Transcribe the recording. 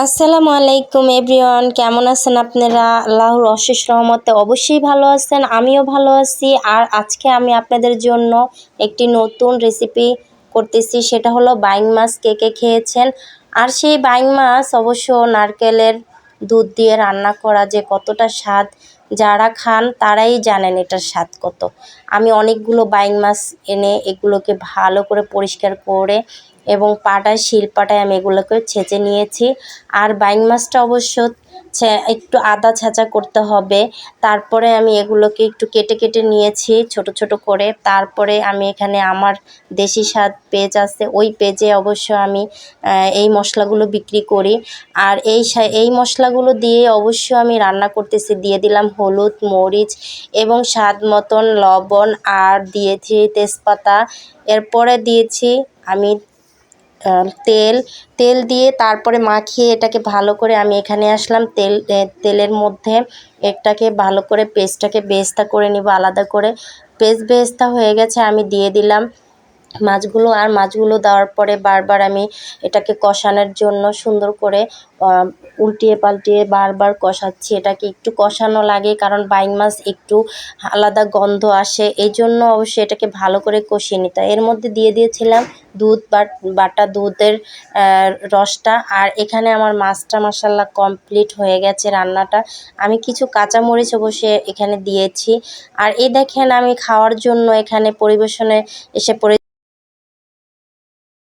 আসসালামু আলাইকুম এভরিওয়ান, কেমন আছেন আপনারা? আল্লাহর অশেষ রহমতে অবশ্যই ভালো আছেন, আমিও ভালো আছি। আর আজকে আমি আপনাদের জন্য একটি নতুন রেসিপি করতেছি, সেটা হলো বাইং মাছ। কে কে খেয়েছেন? আর সেই বাইং মাছ অবশ্য নারকেলের দুধ দিয়ে রান্না করা যে কতটা স্বাদ, যারা খান তারাই জানেন এটার স্বাদ কত। আমি অনেকগুলো বাইং মাছ এনে এগুলোকে ভালো করে পরিষ্কার করে এবং শিলপাটায় আমি এগুলোকে ছেঁচে নিয়েছি। আর বাইং মাছটা অবশ্য একটু আদা ছেঁচা করতে হবে। তারপরে আমি এগুলোকে একটু কেটে কেটে নিয়েছি ছোট ছোট করে। তারপরে আমি এখানে আমার দেশি স্বাদ পেজ আছে, ওই পেজে অবশ্য আমি এই মশলাগুলো বিক্রি করি। আর এই মশলাগুলো দিয়ে অবশ্য আমি রান্না করতেছি। দিয়ে দিলাম হলুদ, মরিচ এবং স্বাদ মতন লবণ, আর দিয়েছি তেজপাতা। এরপরে দিয়েছি আমি তেল দিয়ে তারপরে মাখিয়ে এটাকে ভালো করে আমি এখানে আসলাম। তেলের মধ্যে এটাকে ভালো করে পেস্টটাকে বেরেস্তা করে নিব আলাদা করে। বেরেস্তা হয়ে গেছে, আমি দিয়ে দিলাম মাছগুলো। আর মাছগুলো দেওয়ার পরে বারবার আমি এটাকে কষানোর জন্য সুন্দর করে উল্টিয়ে পাল্টিয়ে বারবার কষাচ্ছি। এটাকে একটু কষানো লাগে, কারণ বাইং মাছ একটু আলাদা গন্ধ আসে, এই জন্য অবশ্যই এটাকে ভালো করে কষিয়ে নিতে হয়। এর মধ্যে দিয়ে দিয়েছিলাম বাটা দুধের রসটা। আর এখানে আমার মাছটা মাশাআল্লাহ কমপ্লিট হয়ে গেছে রান্নাটা। আমি কিছু কাঁচামরিচ অবশ্যই এখানে দিয়েছি। আর এই দেখেন, আমি খাওয়ার জন্য এখানে পরিবেশনে এসে পড়ে।